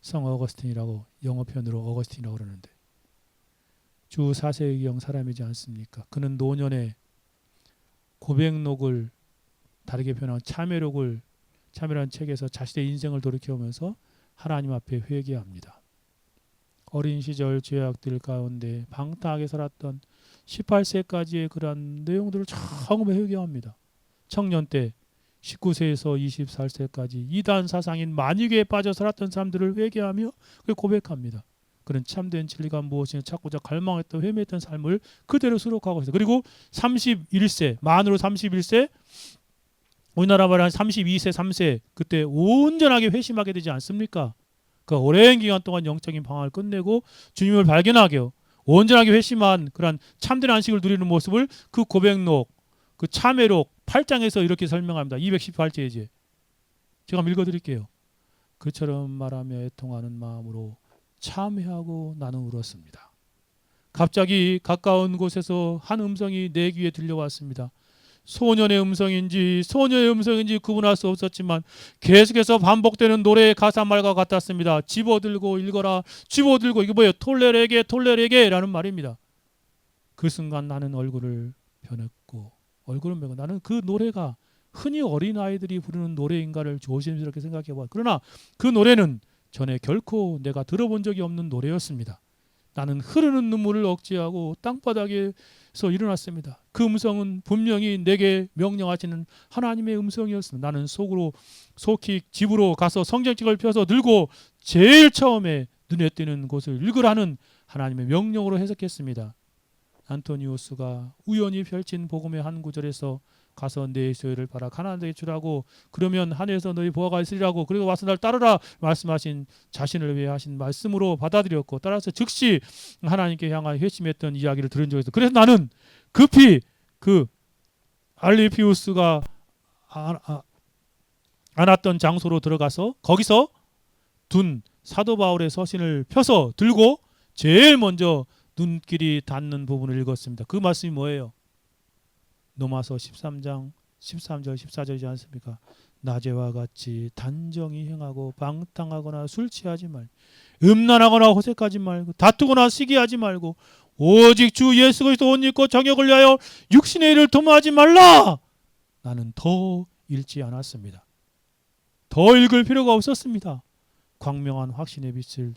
성 어거스틴이라고 영어 표현으로 어거스틴이라고 그러는데 주 4세기경 사람이지 않습니까? 그는 노년에 고백록을 다르게 표현한 참회라는 책에서 자신의 인생을 돌이켜보면서 하나님 앞에 회개합니다. 어린 시절 죄악들 가운데 방탕하게 살았던 18세까지의 그러한 내용들을 처음 회개합니다. 청년 때 19세에서 24세까지 이단 사상인 만유계에 빠져 살았던 사람들을 회개하며 고백합니다. 그는 참된 진리가 무엇인지 찾고자 갈망했던 헤매했던 삶을 그대로 수록하고 있어요. 그리고 31세 만으로 31세 우리나라 말한 32세 3세 그때 온전하게 회심하게 되지 않습니까? 그 오랜 기간 동안 영적인 방황을 끝내고 주님을 발견하게 온전하게 회심한 그런 참된 안식을 누리는 모습을 그 고백록 그 참회록 8장에서 이렇게 설명합니다. 218페이지에 제가 한번 읽어드릴게요. 그처럼 말하며 애통하는 마음으로 참회하고 나는 울었습니다. 갑자기 가까운 곳에서 한 음성이 내 귀에 들려왔습니다. 소년의 음성인지 소녀의 음성인지 구분할 수 없었지만 계속해서 반복되는 노래의 가사말과 같았습니다. 집어들고 읽어라. 집어들고 이게 뭐예요? 톨레레게 라는 말입니다. 그 순간 나는 얼굴을 변했고 얼굴은 변했고 나는 그 노래가 흔히 어린아이들이 부르는 노래인가를 조심스럽게 생각해 봐. 그러나 그 노래는 전에 결코 내가 들어본 적이 없는 노래였습니다. 나는 흐르는 눈물을 억제하고 땅바닥에서 일어났습니다. 그 음성은 분명히 내게 명령하시는 하나님의 음성이었습니다. 나는 속히 집으로 가서 성경책을 펴서 들고 제일 처음에 눈에 띄는 곳을 읽으라는 하나님의 명령으로 해석했습니다. 안토니우스가 우연히 펼친 복음의 한 구절에서 가서 내 소유를 팔아 가난하게 주라고 그러면 하늘에서 너희 보화가 있으리라고 그리고 와서 날 따르라 말씀하신 자신을 위해 하신 말씀으로 받아들였고 따라서 즉시 하나님께 향하여 회심했던 이야기를 들은 적이 있어. 그래서 나는 급히 그 알리피우스가 안았던 장소로 들어가서 거기서 둔 사도 바울의 서신을 펴서 들고 제일 먼저 눈길이 닿는 부분을 읽었습니다. 그 말씀이 뭐예요? 로마서 13장 13절 14절이지 않습니까? 낮에와 같이 단정히 행하고 방탕하거나 술 취하지 말고 음란하거나 호색하지 말고 다투거나 시기하지 말고 오직 주 예수 그리스도 옷 입고 정욕을 위하여 육신의 일을 도모하지 말라. 나는 더 읽지 않았습니다. 더 읽을 필요가 없었습니다. 광명한 확신의 빛을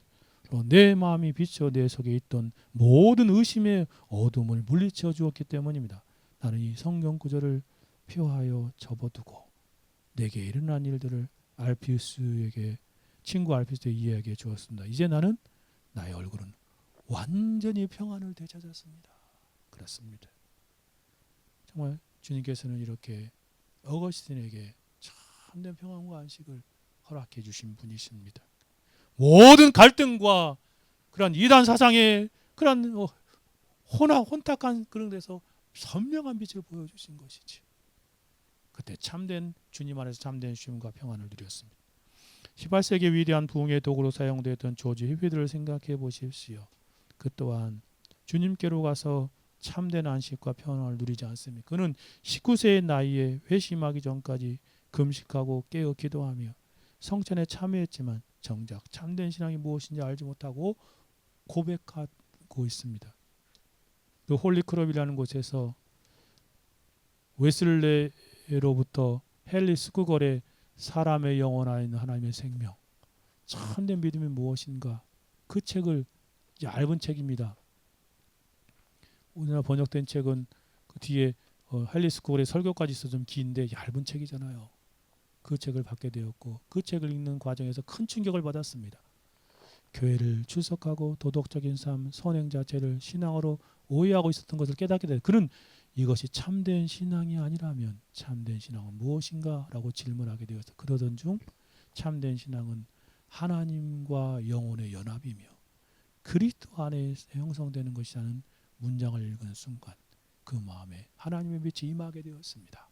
내 마음이 비쳐 내 속에 있던 모든 의심의 어둠을 물리쳐 주었기 때문입니다. 나는 이 성경 구절을 표하여 접어두고 내게 일어난 일들을 친구 알피우스에게 이야기해 주었습니다. 이제 나는 나의 얼굴은 완전히 평안을 되찾았습니다. 그렇습니다. 정말 주님께서는 이렇게 어거스틴에게 참된 평안과 안식을 허락해 주신 분이십니다. 모든 갈등과 그런 이단 사상의 그런 혼탁한 그런 데서 선명한 빛을 보여주신 것이지. 그때 참된 주님 안에서 참된 쉼과 평안을 누렸습니다. 18세기 위대한 부흥의 도구로 사용되었던 조지 히피들을 생각해 보십시오. 그 또한 주님께로 가서 참된 안식과 평안을 누리지 않습니까? 그는 19세의 나이에 회심하기 전까지 금식하고 깨어 기도하며 성찬에 참여했지만 정작 참된 신앙이 무엇인지 알지 못하고 고백하고 있습니다. 그 홀리크럽이라는 곳에서 웨슬레로부터 헨리 스쿠걸의 사람의 영혼 안에 있는 하나님의 생명 참된 믿음이 무엇인가 그 책을 얇은 책입니다. 우리나라 번역된 책은 그 뒤에 헨리 스쿠걸의 설교까지 있어 좀 긴데 얇은 책이잖아요. 그 책을 받게 되었고 그 책을 읽는 과정에서 큰 충격을 받았습니다. 교회를 출석하고 도덕적인 삶, 선행 자체를 신앙으로 오해하고 있었던 것을 깨닫게 되었습니다. 그는 이것이 참된 신앙이 아니라면 참된 신앙은 무엇인가? 라고 질문하게 되었습니다. 그러던 중 참된 신앙은 하나님과 영혼의 연합이며 그리스도 안에 형성되는 것이라는 문장을 읽은 순간 그 마음에 하나님의 빛이 임하게 되었습니다.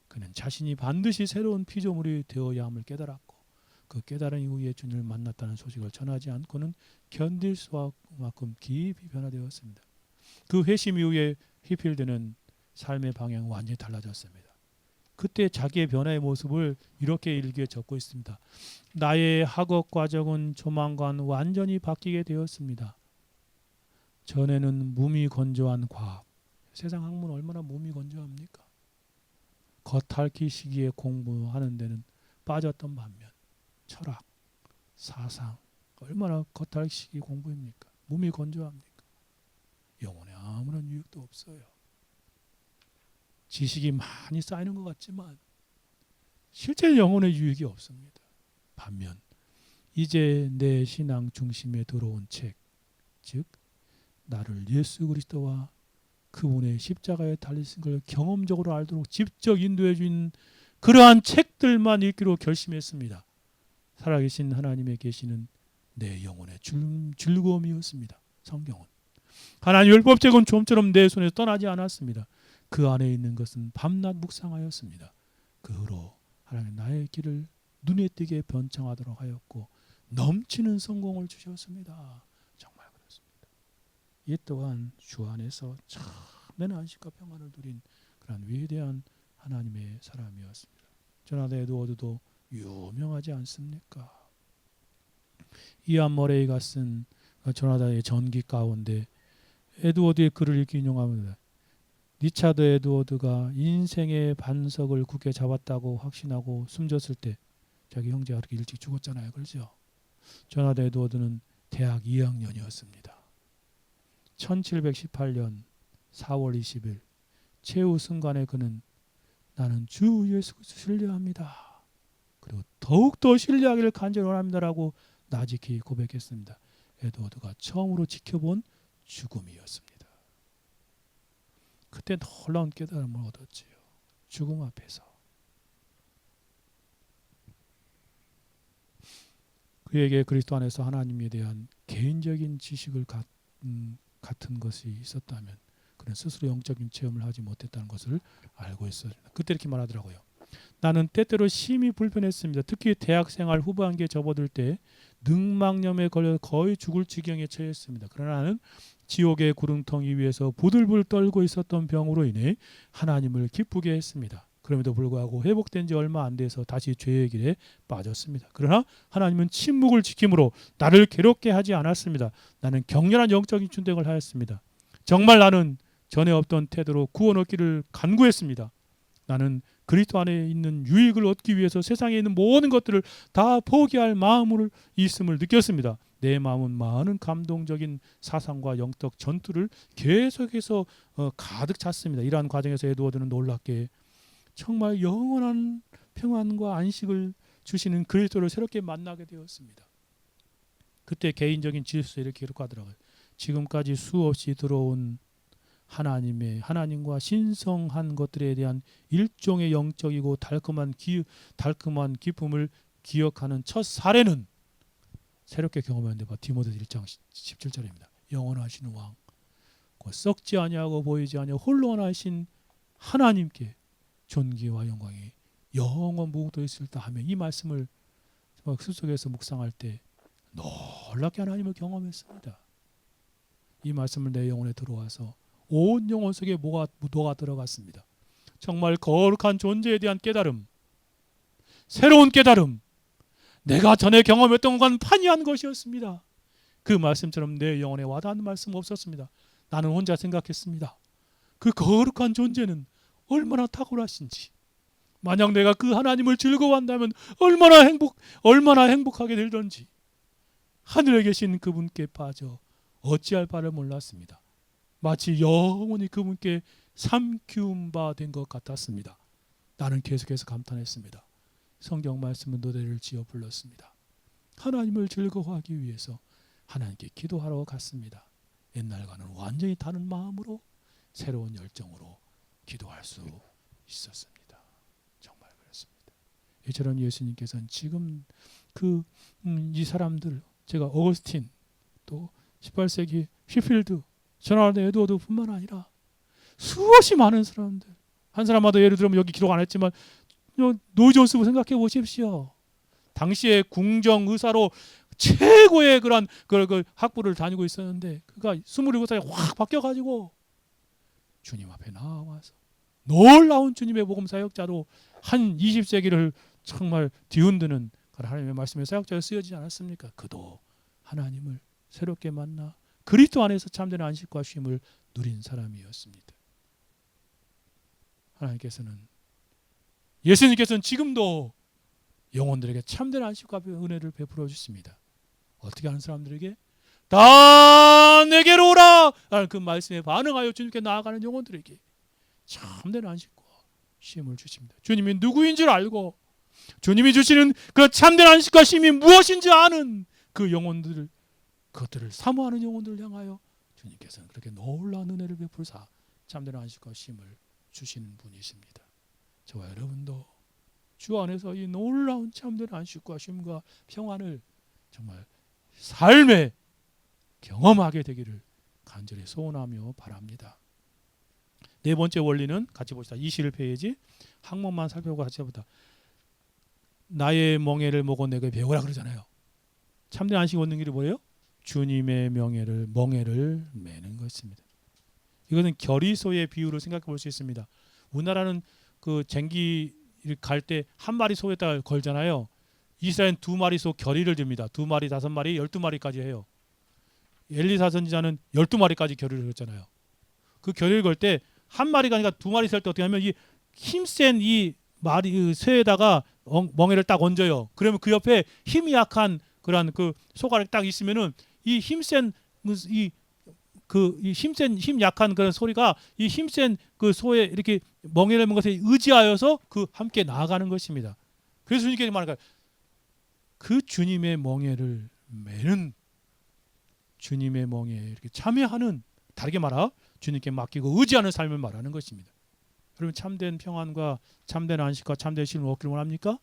그는 자신이 반드시 새로운 피조물이 되어야 함을 깨달았고 그 깨달은 이후에 주님을 만났다는 소식을 전하지 않고는 견딜 수만큼 깊이 변화되었습니다. 그 회심 이후에 히필드는 삶의 방향 완전히 달라졌습니다. 그때 자기의 변화의 모습을 이렇게 일기에 적고 있습니다. 나의 학업 과정은 조만간 완전히 바뀌게 되었습니다. 전에는 몸이 건조한 과학, 세상 학문 얼마나 몸이 건조합니까? 겉핥기 시기에 공부하는 데는 빠졌던 반면 철학, 사상 얼마나 겉핥기 시기 공부입니까? 몸이 건조합니까? 영혼에 아무런 유익도 없어요. 지식이 많이 쌓이는 것 같지만 실제 영혼의 유익이 없습니다. 반면 이제 내 신앙 중심에 들어온 책, 즉 나를 예수 그리스도와 그분의 십자가에 달리신 걸 경험적으로 알도록 직접 인도해 준 그러한 책들만 읽기로 결심했습니다. 살아계신 하나님의 계시는 내 영혼의 즐거움이었습니다. 성경은 하나님 율법책은 좀처럼 내 손에서 떠나지 않았습니다. 그 안에 있는 것은 밤낮 묵상하였습니다. 그 후로 하나님 나의 길을 눈에 띄게 번창하도록 하였고 넘치는 성공을 주셨습니다. 정말 그렇습니다. 이 또한 주 안에서 참된 안식과 평안을 누린 그런 위대한 하나님의 사람이었습니다. 조나단 에드워드도 유명하지 않습니까? 이안 머레이가 쓴 조나단의 전기 가운데 에드워드의 글을 이렇게 인용합니다. 리차드 에드워드가 인생의 반석을 굳게 잡았다고 확신하고 숨졌을 때 자기 형제가 그렇게 일찍 죽었잖아요. 그렇죠? 조나단 에드워드는 대학 2학년이었습니다. 1718년 4월 20일 최후 순간에 그는 나는 주 예수 그리스도 신뢰합니다. 그리고 더욱더 신뢰하기를 간절히 원합니다라고 나직히 고백했습니다. 에드워드가 처음으로 지켜본 죽음이었습니다. 그때 놀라운 깨달음을 얻었지요. 죽음 앞에서. 그에게 그리스도 안에서 하나님에 대한 개인적인 지식을 같은 것이 있었다면 그는 스스로 영적인 체험을 하지 못했다는 것을 알고 있었습니다. 그때 이렇게 말하더라고요. 나는 때때로 심히 불편했습니다. 특히 대학생활 후반기에 접어들 때 늑막염에 걸려 거의 죽을 지경에 처했습니다. 그러나 나는 지옥의 구름텅이 위에서 부들부들 떨고 있었던 병으로 인해 하나님을 기쁘게 했습니다. 그럼에도 불구하고 회복된 지 얼마 안 돼서 다시 죄의 길에 빠졌습니다. 그러나 하나님은 침묵을 지킴으로 나를 괴롭게 하지 않았습니다. 나는 격렬한 영적인 준득을 하였습니다. 정말 나는 전에 없던 태도로 구원 얻기를 간구했습니다. 나는 그리스도 안에 있는 유익을 얻기 위해서 세상에 있는 모든 것들을 다 포기할 마음을 있음을 느꼈습니다. 내 마음은 많은 감동적인 사상과 영적 전투를 계속해서 가득 찼습니다. 이러한 과정에서 에드워드는 놀랍게 정말 영원한 평안과 안식을 주시는 그리스도를 새롭게 만나게 되었습니다. 그때 개인적인 질서에 이렇게 기록하더라고요. 지금까지 수없이 들어온 하나님과 신성한 것들에 대한 일종의 영적이고 달콤한 기쁨을 기억하는 첫 사례는 새롭게 경험했는데 디모데 1장 17절입니다. 영원하신 왕, 썩지 아니하고 보이지 아니하고 홀로 하나신 하나님께 존귀와 영광이 영원 무궁토록 있을다 하며 이 말씀을 숲속에서 묵상할 때 놀랍게 하나님을 경험했습니다. 이 말씀을 내 영혼에 들어와서 온 영혼 속에 녹아 들어갔습니다. 정말 거룩한 존재에 대한 깨달음, 새로운 깨달음, 내가 전에 경험했던 건 판이한 것이었습니다. 그 말씀처럼 내 영혼에 와닿는 말씀 없었습니다. 나는 혼자 생각했습니다. 그 거룩한 존재는 얼마나 탁월하신지, 만약 내가 그 하나님을 즐거워한다면 얼마나 행복하게 되던지, 하늘에 계신 그분께 빠져 어찌할 바를 몰랐습니다. 마치 영원히 그분께 삼키운 바 된 것 같았습니다. 나는 계속해서 감탄했습니다. 성경 말씀은 노래를 지어 불렀습니다. 하나님을 즐거워하기 위해서 하나님께 기도하러 갔습니다. 옛날과는 완전히 다른 마음으로 새로운 열정으로 기도할 수 있었습니다. 정말 그렇습니다. 이처럼 예수님께서는 지금 이 사람들, 제가 어거스틴, 또 18세기 휘필드, 조나단 에드워드뿐만 아니라 수없이 많은 사람들, 한 사람마다 예를 들면 여기 기록 안 했지만 노이 존스 생각해 보십시오. 당시에 궁정 의사로 최고의 그런 학부를 다니고 있었는데 그가 27살에 확 바뀌어가지고 주님 앞에 나와서 놀라운 주님의 복음 사역자로 한 20세기를 정말 뒤흔드는 하나님의 말씀의 사역자로 쓰여지지 않았습니까? 그도 하나님을 새롭게 만나 그리스도 안에서 참된 안식과 쉼을 누린 사람이었습니다. 예수님께서는 지금도 영혼들에게 참된 안식과 은혜를 베풀어 주십니다. 어떻게 하는 사람들에게? 다 내게로 오라! 라는 그 말씀에 반응하여 주님께 나아가는 영혼들에게 참된 안식과 쉼을 주십니다. 주님이 누구인 줄 알고 주님이 주시는 그 참된 안식과 쉼이 무엇인지 아는 그 영혼들을, 그것들을 사모하는 영혼들을 향하여 주님께서는 그렇게 놀라운 은혜를 베풀사 참된 안식과 쉼을 주시는 분이십니다. 저와 여러분도 주 안에서 이 놀라운 참된 안식과 쉼과 평안을 정말 삶에 경험하게 되기를 간절히 소원하며 바랍니다. 네 번째 원리는 같이 봅시다. 21페이지 항목만 살펴보고 같이 해보다. 나의 멍에를 먹어 내게 배우라 그러잖아요. 참된 안식 얻는 길이 뭐예요? 주님의 멍에를 매는 것입니다. 이것은 결의소의 비유로 생각해 볼 수 있습니다. 우리나라는 그 쟁기를 갈 때 한 마리 소에다 걸잖아요. 이스라엘은 두 마리 소 결의를 듭니다. 2마리, 5마리, 12마리까지 해요. 엘리사 선지자는 12마리까지 결의를 했잖아요. 그 결의를 걸 때 한 마리가 아니라 2마리 살 때 어떻게 하면 이 힘센 이 새에다가 멍에를 딱 얹어요. 그러면 그 옆에 힘이 약한 그런 그 소가 딱 있으면은 이 힘센 힘 약한 그런 소리가 이 힘센 그 소에 이렇게 멍에를 먹은 것에 의지하여서 그 함께 나아가는 것입니다. 그래서 주님께서 말하는 그 주님의 멍에를 매는, 주님의 멍에 이렇게 참여하는, 다르게 말하 주님께 맡기고 의지하는 삶을 말하는 것입니다. 여러분, 참된 평안과 참된 안식과 참된 쉼을 얻기를 원합니까?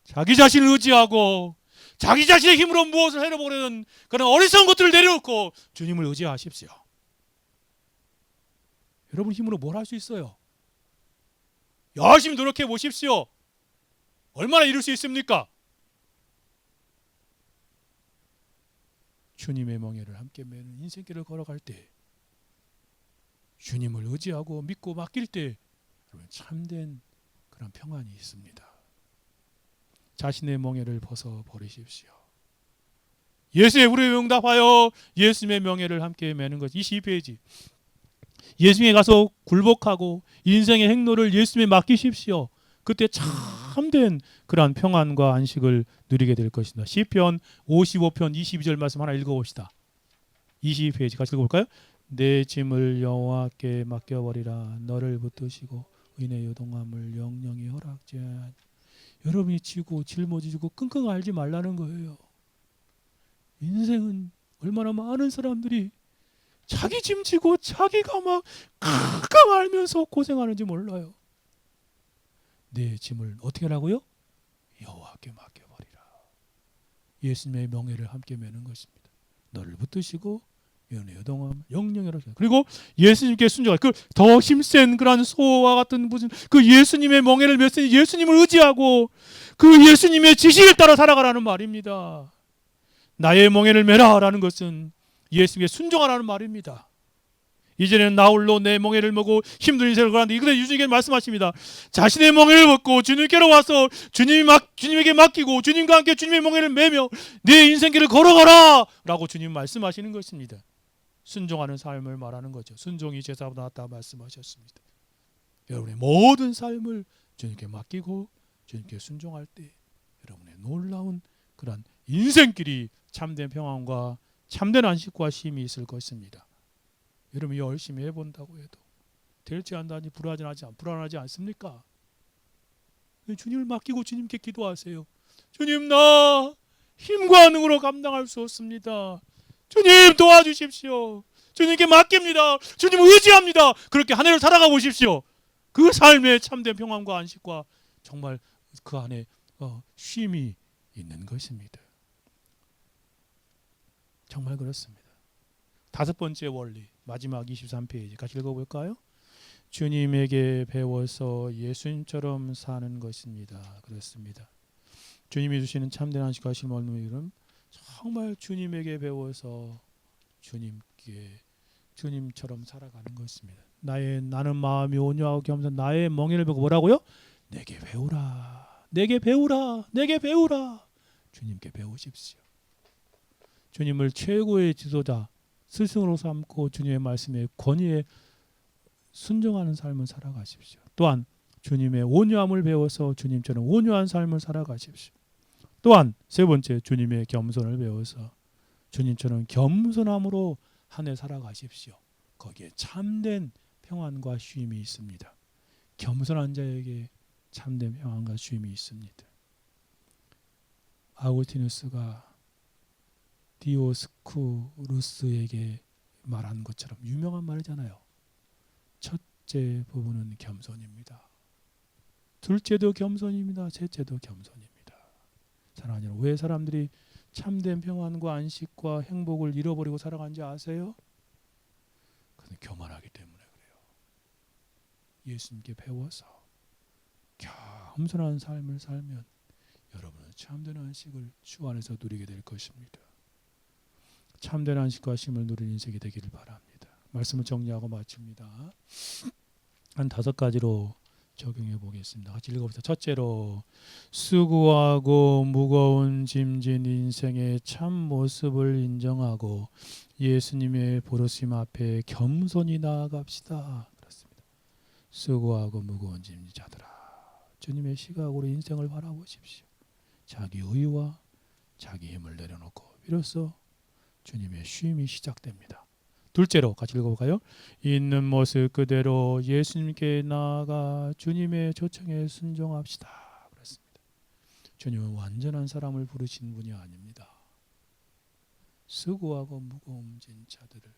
자기 자신을 의지하고 자기 자신의 힘으로 무엇을 해보려는 그런 어리석은 것들을 내려놓고 주님을 의지하십시오. 여러분 힘으로 뭘 할 수 있어요? 열심히 노력해 보십시오. 얼마나 이룰 수 있습니까? 주님의 멍에를 함께 매는 인생길을 걸어갈 때, 주님을 의지하고 믿고 맡길 때 참된 그런 평안이 있습니다. 자신의 멍에를 벗어버리십시오. 예수의 부름에 응답하여 예수님의 명예를 함께 매는 것. 22페이지. 예수님에 가서 굴복하고 인생의 행로를 예수님에 맡기십시오. 그때 참된 그러한 평안과 안식을 누리게 될 것입니다. 시편 55편 22절 말씀 하나 읽어봅시다. 22페이지 같이 읽어볼까요? 내 짐을 여호와께 맡겨버리라. 너를 붙드시고 의인의 요동함을 영영히 허락지. 여러분이 지고 짊어지고 끙끙 앓지 말라는 거예요. 인생은 얼마나 많은 사람들이 자기 짐 지고 자기가 막 끙끙 앓면서 고생하는지 몰라요. 내 짐을 어떻게 하라고요? 여호와께 맡겨버리라. 예수님의 명예를 함께 매는 것입니다. 너를 붙드시고 의인의 요동함을 영영히 허락지. 그리고 예수님께 순종할 그 더 힘센 그런 소와 같은 무슨 그 예수님의 멍에를 맸으니 예수님을 의지하고 그 예수님의 지식을 따라 살아가라는 말입니다. 나의 멍에를 매라라는 것은 예수님께 순종하라는 말입니다. 이제는 나 홀로 내 멍에를 메고 힘든 인생을 걸었는데 이것에 주님께 말씀하십니다. 자신의 멍에를 벗고 주님께로 와서 주님에게 맡기고 주님과 함께 주님의 멍에를 매며 내 인생길을 걸어가라 라고 주님 말씀하시는 것입니다. 순종하는 삶을 말하는 거죠. 순종이 제사보다 낫다 말씀하셨습니다. 여러분의 모든 삶을 주님께 맡기고 주님께 순종할 때 여러분의 놀라운 그런 인생길이 참된 평안과 참된 안식과 쉼이 있을 것입니다. 여러분 열심히 해본다고 해도 될지 안다니 불안하지 않습니까? 주님을 맡기고 주님께 기도하세요. 주님, 나 힘과 능으로 감당할 수 없습니다. 주님 도와주십시오. 주님께 맡깁니다. 주님 의지합니다. 그렇게 한 해를 살아가 보십시오. 그 삶에 참된 평안과 안식과 정말 그 안에 쉼이 있는 것입니다. 정말 그렇습니다. 5번째 원리, 마지막 23페이지 같이 읽어볼까요? 주님에게 배워서 예수님처럼 사는 것입니다. 그렇습니다. 주님이 주시는 참된 안식과 쉼을 얻는 길은 정말 주님에게 배워서 주님처럼 살아가는 것입니다. 나는 마음이 온유하고 겸손 나의 멍에를 보고 뭐라고요? 내게 배우라. 내게 배우라. 내게 배우라. 주님께 배우십시오. 주님을 최고의 지도자 스승으로 삼고 주님의 말씀에 권위에 순종하는 삶을 살아가십시오. 또한 주님의 온유함을 배워서 주님처럼 온유한 삶을 살아가십시오. 또한 세 번째, 주님의 겸손을 배워서 주님처럼 겸손함으로 한 해 살아가십시오. 거기에 참된 평안과 쉼이 있습니다. 겸손한 자에게 참된 평안과 쉼이 있습니다. 아우구스티누스가 디오스쿠루스에게 말한 것처럼 유명한 말이잖아요. 첫째 부분은 겸손입니다. 둘째도 겸손입니다. 셋째도 겸손입니다. 사랑하는 여러분, 왜 사람들이 참된 평안과 안식과 행복을 잃어버리고 살아가는지 아세요? 그는 교만하기 때문에 그래요. 예수님께 배워서 겸손한 삶을 살면 여러분은 참된 안식을 주 안에서 누리게 될 것입니다. 참된 안식과 쉼을 누리는 인생이 되기를 바랍니다. 말씀을 정리하고 마칩니다. 한 5가지로 적용해 보겠습니다. 같이 읽어봅시다. 첫째로, 수고하고 무거운 짐진 인생의 참 모습을 인정하고 예수님의 부르심 앞에 겸손히 나아갑시다. 그렇습니다. 수고하고 무거운 짐진 자들아, 주님의 시각으로 인생을 바라보십시오. 자기 의와 자기 힘을 내려놓고 비로소 주님의 쉼이 시작됩니다. 둘째로 같이 읽어볼까요? 있는 모습 그대로 예수님께 나아가 주님의 초청에 순종합시다. 그렇습니다. 주님은 완전한 사람을 부르신 분이 아닙니다. 수고하고 무거움 진 자들을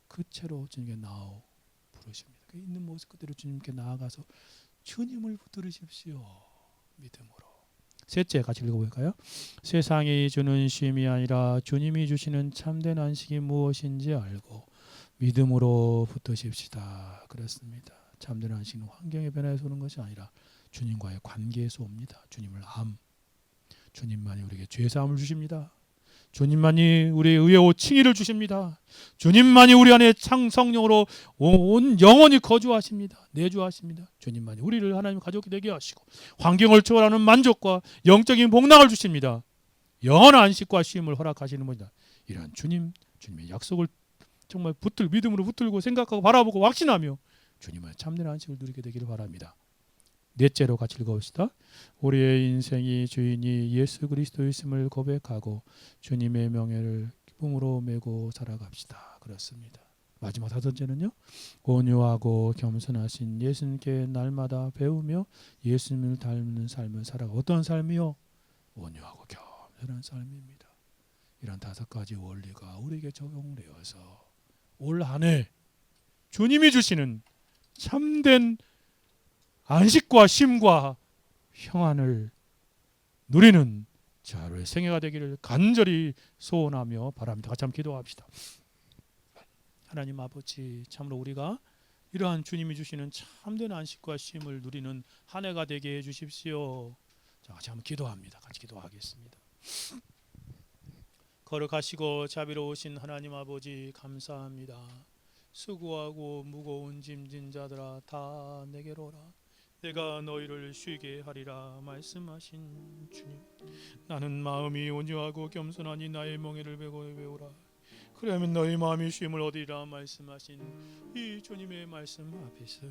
그 채로 주님께 나오 부르십니다. 그 있는 모습 그대로 주님께 나아가서 주님을 붙들으십시오. 믿음으로. 셋째, 같이 읽어볼까요? 세상이 주는 쉼이 아니라 주님이 주시는 참된 안식이 무엇인지 알고 믿음으로 붙드십시다. 그렇습니다. 참된 안식은 환경의 변화에서 오는 것이 아니라 주님과의 관계에서 옵니다. 주님을 주님만이 우리에게 죄사함을 주십니다. 주님만이 우리의 의와 칭의를 주십니다. 주님만이 우리 안에 성령으로 온 영원히 거주하십니다. 내주하십니다. 주님만이 우리를 하나님 가족이 되게 하시고 환경을 초월하는 만족과 영적인 복락을 주십니다. 영원한 안식과 쉼을 허락하시는 분이다. 이러한 주님의 약속을 정말 믿음으로 붙들고 생각하고 바라보고 확신하며 주님의 참된 안식을 누리게 되기를 바랍니다. 넷째로 같이 읽어봅시다. 우리의 인생이 주인이 예수 그리스도이심을 고백하고 주님의 명예를 기쁨으로 메고 살아갑시다. 그렇습니다. 마지막 5번째는요. 온유하고 겸손하신 예수님께 날마다 배우며 예수님을 닮는 삶을 살아가. 어떤 삶이요? 온유하고 겸손한 삶입니다. 이런 5가지 원리가 우리에게 적용되어서 올 한 해 주님이 주시는 참된 안식과 쉼과 평안을 누리는 자로의 생애가 되기를 간절히 소원하며 바랍니다. 같이 한번 기도합시다. 하나님 아버지, 참으로 우리가 이러한 주님이 주시는 참된 안식과 쉼을 누리는 한 해가 되게 해 주십시오. 자, 같이 한번 기도합니다. 같이 기도하겠습니다. 거룩하시고 자비로우신 하나님 아버지, 감사합니다. 수고하고 무거운 짐진 자들아 다 내게로 오라. 내가 너희를 쉬게 하리라 말씀하신 주님, 나는 마음이 온유하고 겸손하니 나의 멍에를 배우라. 그러면 너희 마음이 쉼을 얻으리라 말씀하신 이 주님의 말씀 앞에서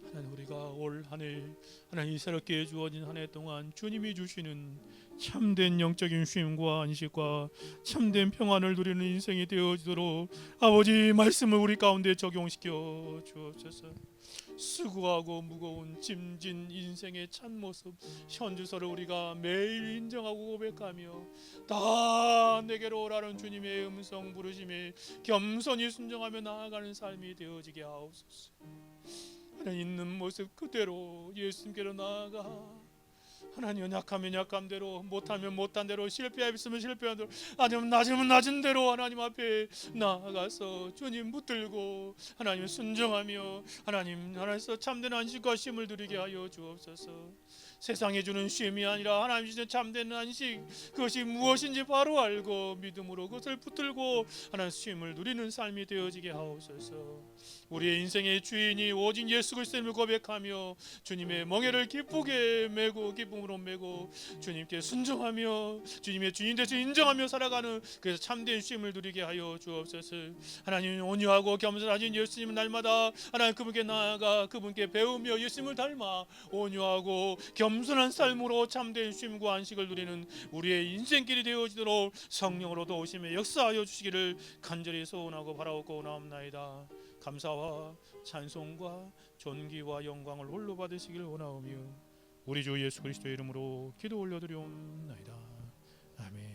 하나님, 우리가 올 한 해 하나님 새롭게 주어진 한 해 동안 주님이 주시는 참된 영적인 쉼과 안식과 참된 평안을 누리는 인생이 되어지도록 아버지 말씀을 우리 가운데 적용시켜 주옵소서. 수고하고 무거운 짐진 인생의 참모습 현주소를 우리가 매일 인정하고 고백하며 다 내게로 오라는 주님의 음성 부르심에 겸손히 순종하며 나아가는 삶이 되어지게 하옵소서. 하나님, 있는 모습 그대로 예수님께로 나아가 하나님, 약하면 약한 대로, 못하면 못한 대로, 실패했으면 실패한 대로, 아니면 낮으면 낮은 대로 하나님 앞에 나아가서 주님 붙들고 하나님 순종하며 하나님 안에서 참된 안식과 쉼을 누리게 하여 주옵소서. 세상에 주는 쉼이 아니라 하나님 주신 참된 안식, 그것이 무엇인지 바로 알고 믿음으로 그것을 붙들고 하나님 쉼을 누리는 삶이 되어지게 하옵소서. 우리의 인생의 주인이 오직 예수 그리스도임을 고백하며 주님의 멍에를 기쁘게 메고 기쁨으로 메고 주님께 순종하며 주님의 주인 되신 인정하며 살아가는, 그래서 참된 쉼을 누리게 하여 주옵소서. 하나님 온유하고 겸손하신 예수님 날마다 하나님 그분께 나아가 그분께 배우며 예수님을 닮아 온유하고 겸손한 삶으로 참된 쉼과 안식을 누리는 우리의 인생길이 되어지도록 성령으로 도우시며 역사하여 주시기를 간절히 소원하고 바라옵고 나옵나이다. 감사와 찬송과 존귀와 영광을 홀로 받으시길 원하오며 우리 주 예수 그리스도의 이름으로 기도 올려드리옵나이다. 아멘.